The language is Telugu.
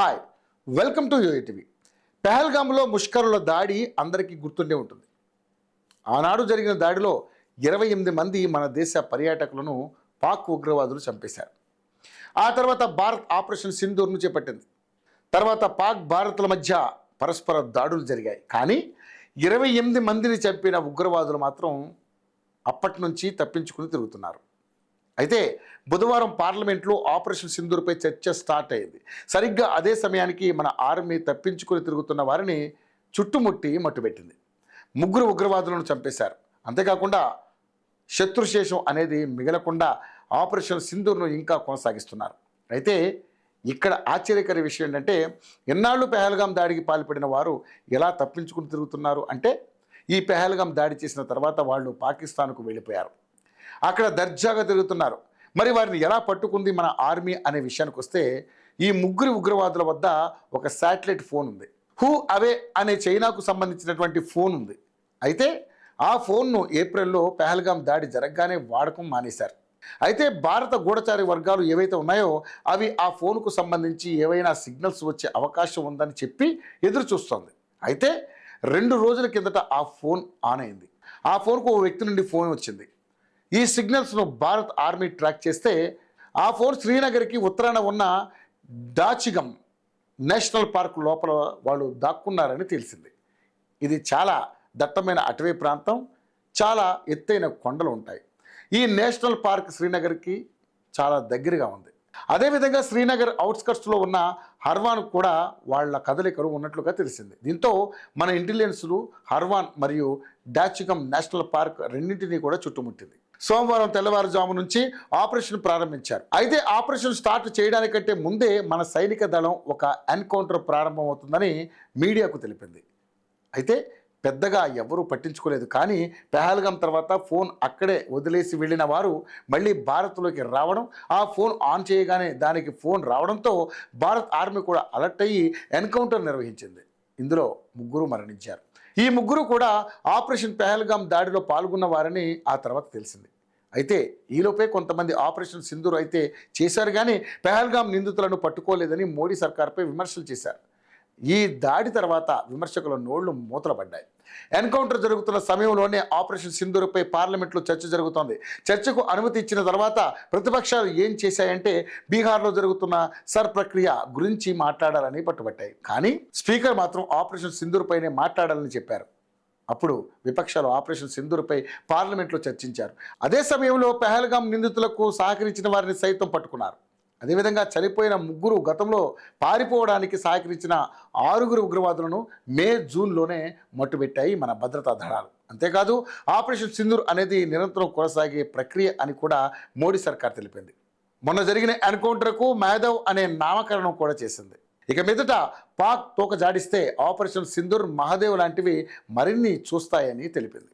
Hi, welcome to UATV. పెహల్గామ్లో ముష్కరుల దాడి అందరికీ గుర్తుండే ఉంటుంది. ఆనాడు జరిగిన దాడిలో 28 మంది మన దేశ పర్యాటకులను పాక్ ఉగ్రవాదులు చంపేశారు. ఆ తర్వాత భారత్ ఆపరేషన్ సింధూర్ను చేపట్టింది. తర్వాత పాక్ భారత్ల మధ్య పరస్పర దాడులు జరిగాయి. కానీ 28 మందిని చంపిన ఉగ్రవాదులు మాత్రం అప్పటి నుంచి తప్పించుకుని తిరుగుతున్నారు. అయితే బుధవారం పార్లమెంట్లో ఆపరేషన్ సింధూర్పై చర్చ స్టార్ట్ అయింది. సరిగ్గా అదే సమయానికి మన ఆర్మీ తప్పించుకుని తిరుగుతున్న వారిని చుట్టుముట్టి మట్టుబెట్టింది. 3 ఉగ్రవాదులను చంపేశారు. అంతేకాకుండా శత్రుశేషం అనేది మిగలకుండా ఆపరేషన్ సింధూర్ను ఇంకా కొనసాగిస్తున్నారు. అయితే ఇక్కడ ఆశ్చర్యకర విషయం ఏంటంటే, ఎన్నాళ్ళు పెహల్గాం దాడికి పాల్పడిన వారు ఎలా తప్పించుకుని తిరుగుతున్నారు అంటే, ఈ పెహల్గాం దాడి చేసిన తర్వాత వాళ్ళు పాకిస్తాన్కు వెళ్ళిపోయారు. అక్కడ దర్జాగా తిరుగుతున్నారు. మరి వారిని ఎలా పట్టుకుంది మన ఆర్మీ అనే విషయానికి వస్తే, ఈ 3 ఉగ్రవాదుల వద్ద ఒక శాటిలైట్ ఫోన్ ఉంది. హూ అవే అనే చైనాకు సంబంధించినటువంటి ఫోన్ ఉంది. అయితే ఆ ఫోన్ను ఏప్రిల్లో పెహల్గాం దాడి జరగగానే వాడకం మానేశారు. అయితే భారత గూఢచారి వర్గాలు ఏవైతే ఉన్నాయో అవి ఆ ఫోన్కు సంబంధించి ఏవైనా సిగ్నల్స్ వచ్చే అవకాశం ఉందని చెప్పి ఎదురు చూస్తోంది. అయితే 2 రోజుల కిందట ఆ ఫోన్ ఆన్ అయింది. ఆ ఫోన్కు ఓ వ్యక్తి నుండి ఫోన్ వచ్చింది. ఈ సిగ్నల్స్ను భారత్ ఆర్మీ ట్రాక్ చేస్తే ఆ ఫోన్ శ్రీనగర్కి ఉత్తరాన ఉన్న డాచిగమ్ నేషనల్ పార్క్ లోపల వాళ్ళు దాక్కున్నారని తెలిసింది. ఇది చాలా దట్టమైన అటవీ ప్రాంతం, చాలా ఎత్తైన కొండలు ఉంటాయి. ఈ నేషనల్ పార్క్ శ్రీనగర్కి చాలా దగ్గరగా ఉంది. అదేవిధంగా శ్రీనగర్ అవుట్స్కట్స్లో ఉన్న హర్వాన్ కూడా వాళ్ళ కదలికలు ఉన్నట్లుగా తెలిసింది. దీంతో మన ఇంటెలిజెన్స్లు హర్వాన్ మరియు డాచిగమ్ నేషనల్ పార్క్ రెండింటినీ కూడా చుట్టుముట్టింది. సోమవారం తెల్లవారుజాము నుంచి ఆపరేషన్ ప్రారంభించారు. అయితే ఆపరేషన్ స్టార్ట్ చేయడానికంటే ముందే మన సైనిక దళం ఒక ఎన్కౌంటర్ ప్రారంభమవుతుందని మీడియాకు తెలిపింది. అయితే పెద్దగా ఎవరూ పట్టించుకోలేదు. కానీ పెహల్గాం తర్వాత ఫోన్ అక్కడే వదిలేసి వెళ్ళిన వారు మళ్ళీ భారత్లోకి రావడం, ఆ ఫోన్ ఆన్ చేయగానే దానికి ఫోన్ రావడంతో భారత్ ఆర్మీ కూడా అలర్ట్ అయ్యి ఎన్కౌంటర్ నిర్వహించింది. ఇందులో 3 మరణించారు. ఈ 3 కూడా ఆపరేషన్ పెహల్గాం దాడిలో పాల్గొన్న వారని ఆ తర్వాత తెలిసింది. అయితే ఈలోపే కొంతమంది ఆపరేషన్ సింధూర్ అయితే చేశారు, కానీ పెహల్గాం నిందితులను పట్టుకోలేదని మోడీ సర్కార్పై విమర్శలు చేశారు. ఈ దాడి తర్వాత విమర్శకుల నోళ్లు మూతలపడ్డాయి. ఎన్కౌంటర్ జరుగుతున్న సమయంలోనే ఆపరేషన్ సింధూర్పై పార్లమెంట్లో చర్చ జరుగుతోంది. చర్చకు అనుమతి ఇచ్చిన తర్వాత ప్రతిపక్షాలు ఏం చేశాయంటే, బీహార్లో జరుగుతున్న సర్ ప్రక్రియ గురించి మాట్లాడాలని పట్టుబట్టాయి. కానీ స్పీకర్ మాత్రం ఆపరేషన్ సింధూర్పైనే మాట్లాడాలని చెప్పారు. అప్పుడు విపక్షాలు ఆపరేషన్ సింధూర్పై పార్లమెంట్లో చర్చించారు. అదే సమయంలో పెహల్గాం నిందితులకు సహకరించిన వారిని సైతం పట్టుకున్నారు. అదేవిధంగా చనిపోయిన 3 గతంలో పారిపోవడానికి సహకరించిన 6 ఉగ్రవాదులను మే, జూన్లోనే మట్టుబెట్టాయి మన భద్రతా దళాలు. అంతేకాదు ఆపరేషన్ సింధూర్ అనేది నిరంతరం కొనసాగే ప్రక్రియ అని కూడా మోడీ సర్కార్ తెలిపింది. మొన్న జరిగిన ఎన్కౌంటర్కు మాధవ్ అనే నామకరణం కూడా చేసింది. ఇక మీదట పాక్ తోక జాడిస్తే ఆపరేషన్ సింధూర్, మహాదేవ్ లాంటివి మరిన్ని చూస్తాయని తెలిపింది.